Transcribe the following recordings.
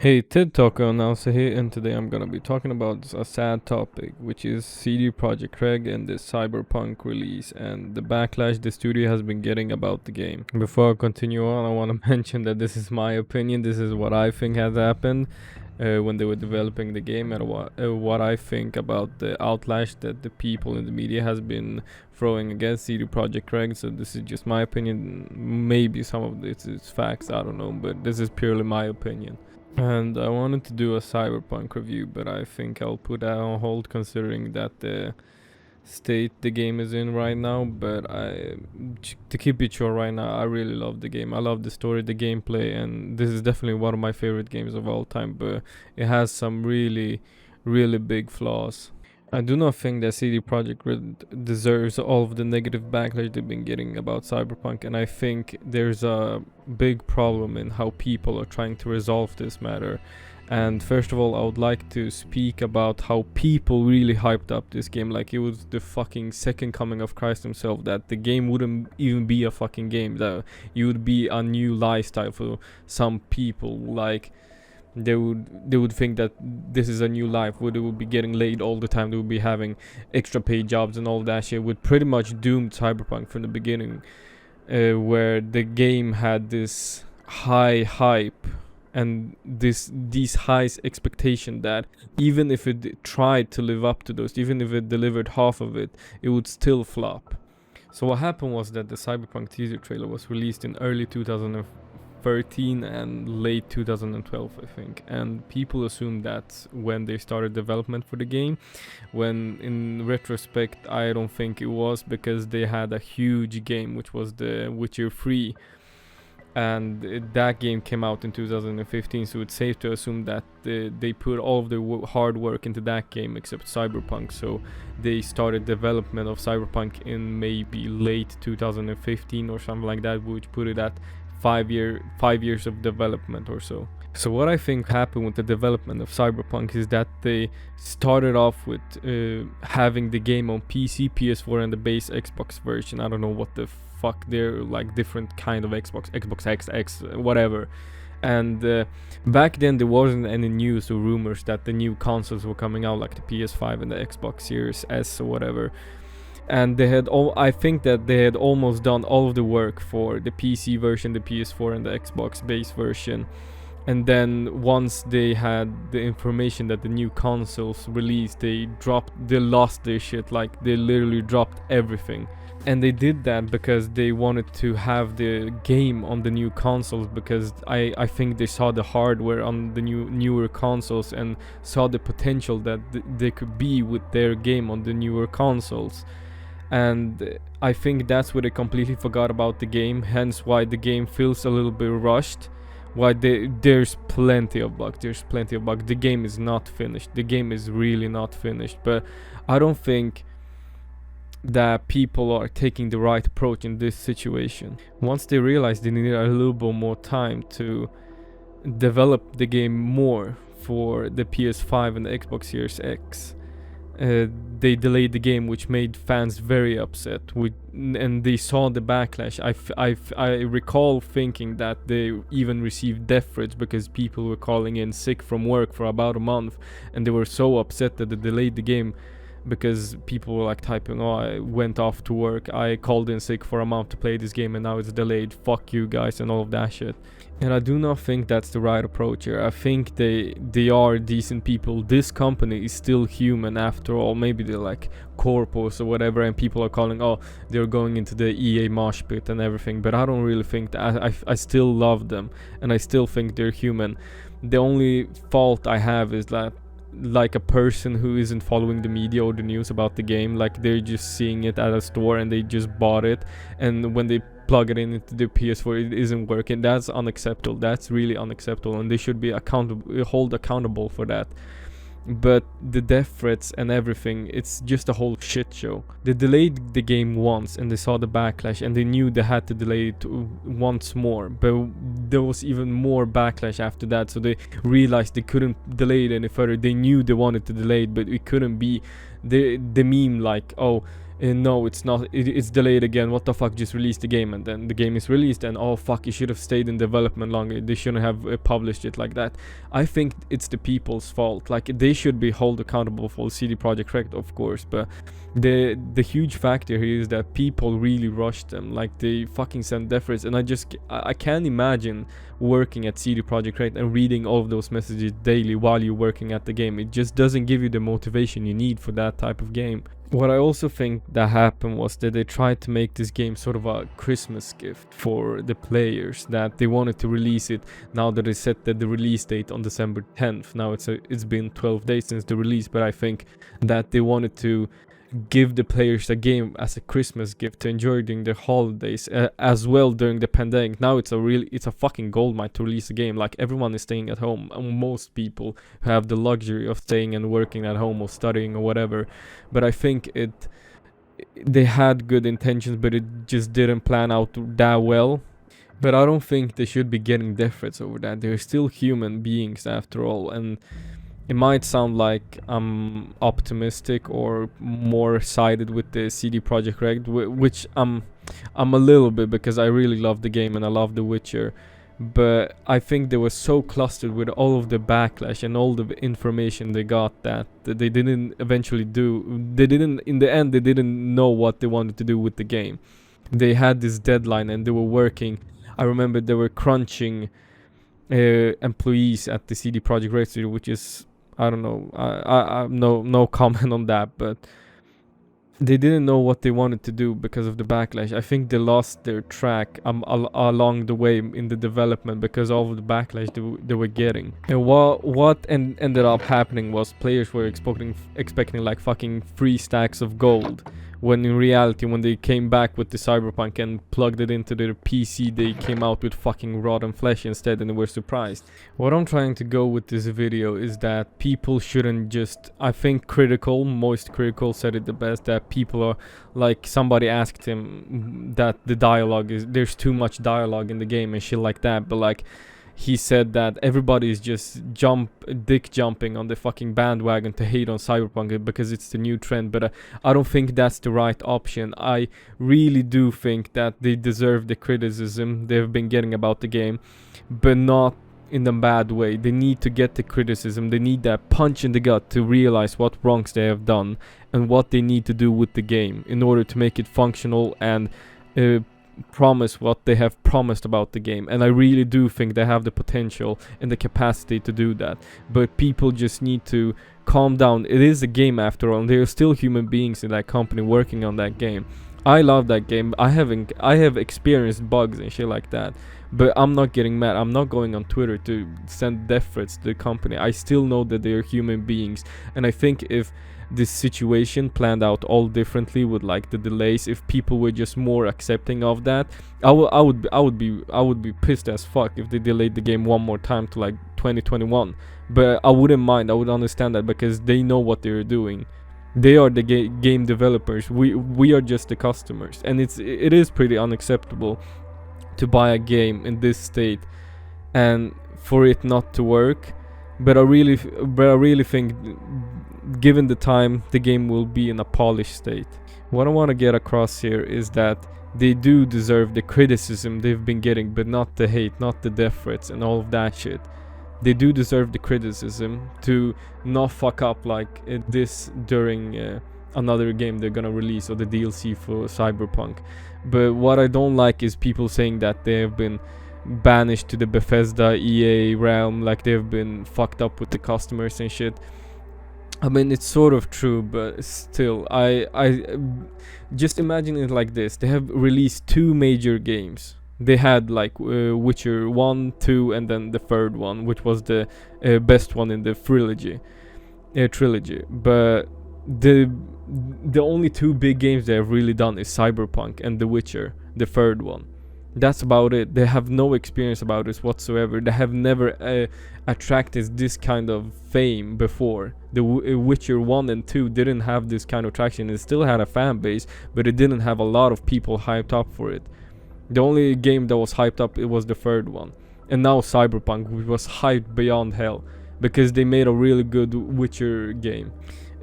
Hey, TED Talker announcer here, and today I'm gonna be talking about a sad topic, which is CD Projekt Red and the Cyberpunk release and the backlash the studio has been getting about the game. Before I continue on, I want to mention that this is my opinion. This is what I think has happened when they were developing the game, and what I think about the outlash that the people in the media has been throwing against CD Projekt Red. So this is just my opinion. Maybe some of this is facts, I don't know, but this is purely my opinion. And I wanted to do a Cyberpunk review, but I think I'll put that on hold considering that the state the game is in right now. But to keep it short right now, I really love the game. I love the story, the gameplay, and this is definitely one of my favorite games of all time. But it has some really, really big flaws. I do not think that CD Projekt Red deserves all of the negative backlash they've been getting about Cyberpunk, and I think there's a big problem in how people are trying to resolve this matter. And first of all, I would like to speak about how people really hyped up this game like it was the fucking second coming of Christ himself, that the game wouldn't even be a fucking game, that it would be a new lifestyle for some people. Like they would think that this is a new life where they would be getting laid all the time, they would be having extra paid jobs and all that shit, would pretty much doomed Cyberpunk from the beginning, where the game had this high hype and these high expectation that even if it tried to live up to those, even if it delivered half of it, it would still flop. So what happened was that the Cyberpunk teaser trailer was released in early 2013 and late 2012, I think, and people assumed that when they started development for the game, when in retrospect I don't think it was, because they had a huge game which was the Witcher 3, and that game came out in 2015, so it's safe to assume that they put all of their hard work into that game except Cyberpunk. So they started development of Cyberpunk in maybe late 2015 or something like that, which put it at 5 years of development or so. So what I think happened with the development of Cyberpunk is that they started off with having the game on PC, PS4, and the base Xbox version. I don't know what the fuck, they're like different kind of Xbox X, whatever. And back then there wasn't any news or rumors that the new consoles were coming out, like the PS5 and the Xbox Series S or whatever. And I think that they had almost done all of the work for the PC version, the PS4, and the Xbox base version. And then once they had the information that the new consoles released, they lost their shit. Like they literally dropped everything. And they did that because they wanted to have the game on the new consoles, because I think they saw the hardware on the newer consoles and saw the potential that they could be with their game on the newer consoles. And I think that's where they completely forgot about the game, hence why the game feels a little bit rushed. Why there's plenty of bugs. The game is not finished. The game is really not finished. But I don't think that people are taking the right approach in this situation. Once they realize they need a little bit more time to develop the game more for the PS5 and the Xbox Series X, they delayed the game, which made fans very upset. And they saw the backlash. I recall thinking that they even received death threats because people were calling in sick from work for about a month, and they were so upset that they delayed the game, because people were like typing, "Oh, I went off to work, I called in sick for a month to play this game, and now it's delayed. Fuck you guys," and all of that shit. And I do not think that's the right approach here. I think they are decent people. This company is still human after all. Maybe they're like corpos or whatever, and people are calling, "Oh, they're going into the EA mosh pit and everything." But I don't really think that. I still love them, and I still think they're human. The only fault I have is that, like a person who isn't following the media or the news about the game, like they're just seeing it at a store and they just bought it, and when they plug it into the PS4 it isn't working. That's unacceptable. That's really unacceptable, and they should be held accountable for that. But the death threats and everything, it's just a whole shit show. They delayed the game once and they saw the backlash, and they knew they had to delay it once more, but there was even more backlash after that, so they realized they couldn't delay it any further. They knew they wanted to delay it, but it couldn't be the meme like, "Oh, no, it's not, it's delayed again, what the fuck, just release the game. And then the game is released and oh fuck, it should have stayed in development longer, they shouldn't have published it like that. I think it's the people's fault. Like, they should be held accountable for CD Projekt Red, of course, but the huge factor here is that people really rushed them. Like, they fucking sent efforts, and I can't imagine working at CD Projekt Red and reading all of those messages daily while you're working at the game. It just doesn't give you the motivation you need for that type of game. What I also think that happened was that they tried to make this game sort of a Christmas gift for the players, that they wanted to release it now that they set the release date on December 10th. Now it's been 12 days since the release, but I think that they wanted to give the players a game as a Christmas gift to enjoy during the holidays, as well during the pandemic. Now it's a fucking goldmine to release a game. Like, everyone is staying at home, and most people have the luxury of staying and working at home or studying or whatever. But I think they had good intentions, but it just didn't plan out that well. But I don't think they should be getting death threats over that. They're still human beings after all, and it might sound like I'm optimistic or more sided with the CD Projekt Red, which I'm a little bit, because I really love the game and I love The Witcher. But I think they were so clustered with all of the backlash and all the information they got that they didn't eventually do. In the end, they didn't know what they wanted to do with the game. They had this deadline and they were working. I remember they were crunching employees at the CD Projekt Red studio, which is, I don't know, I no comment on that, but they didn't know what they wanted to do because of the backlash. I think they lost their track along the way in the development because of the backlash they were getting. And what ended up happening was players were expecting like fucking 3 stacks of gold, when in reality, when they came back with the Cyberpunk and plugged it into their PC, they came out with fucking rotten flesh instead, and they were surprised. What I'm trying to go with this video is that people shouldn't just, I think Moist Critical said it the best, that people are, like, somebody asked him that there's too much dialogue in the game and shit like that, but like, he said that everybody is just dick jumping on the fucking bandwagon to hate on Cyberpunk because it's the new trend. But I don't think that's the right option. I really do think that they deserve the criticism they've been getting about the game, but not in a bad way. They need to get the criticism. They need that punch in the gut to realize what wrongs they have done and what they need to do with the game in order to make it functional and promise what they have promised about the game. And I really do think they have the potential and the capacity to do that, but people just need to calm down. It is a game after all, and there are still human beings in that company working on that game. I love that game. I have experienced bugs and shit like that, but I'm not getting mad. I'm not going on Twitter to send death threats to the company. I still know that they are human beings, and I think if this situation planned out all differently with like the delays, if people were just more accepting of that, I would be pissed as fuck if they delayed the game one more time to like 2021. But I wouldn't mind. I would understand that because they know what they're doing. They are the game developers. We are just the customers, and it is pretty unacceptable to buy a game in this state and for it not to work. But I really think, given the time, the game will be in a polished state. What I want to get across here is that they do deserve the criticism they've been getting, but not the hate, not the death threats and all of that shit. They do deserve the criticism to not fuck up like this during another game they're gonna release, or the DLC for Cyberpunk. But what I don't like is people saying that they have been banished to the Bethesda EA realm, like they've been fucked up with the customers and shit. I mean, it's sort of true, but still, I just imagine it like this. They have released 2 major games. They had like Witcher 1, 2, and then the third one, which was the best one in the trilogy. But the only 2 big games they have really done is Cyberpunk and The Witcher, the third one. That's about it. They have no experience about this whatsoever. They have never attracted this kind of fame before. The Witcher 1 and 2 didn't have this kind of traction. It still had a fan base, but it didn't have a lot of people hyped up for it. The only game that was hyped up, it was the third one. And now Cyberpunk, which was hyped beyond hell, because they made a really good Witcher game.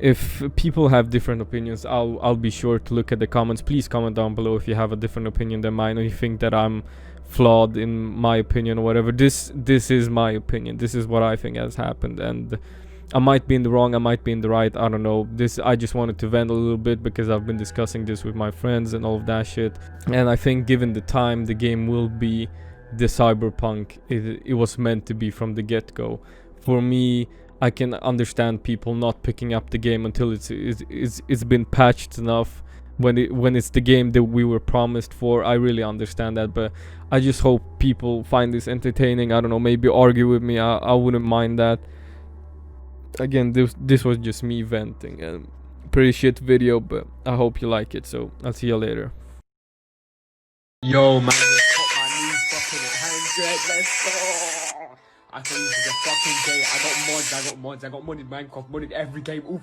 if people have different opinions, I'll be sure to look at the comments. Please comment down below if you have a different opinion than mine, or you think that I'm flawed in my opinion or whatever. This is my opinion. This is what I think has happened, and I might be in the wrong, I might be in the right, I don't know. I just wanted to vent a little bit because I've been discussing this with my friends and all of that shit. And I think given the time, the game will be the Cyberpunk it was meant to be from the get-go. For me, I can understand people not picking up the game until it's been patched enough. When it's the game that we were promised for, I really understand that. But I just hope people find this entertaining. I don't know, maybe argue with me. I wouldn't mind that. Again, this was just me venting. A pretty shit video, but I hope you like it. So I'll see you later. Yo, man, just got my new fucking 100. Let's go. I think this is a fucking game. I got mods. I got modded Minecraft, modded every game. Ooh,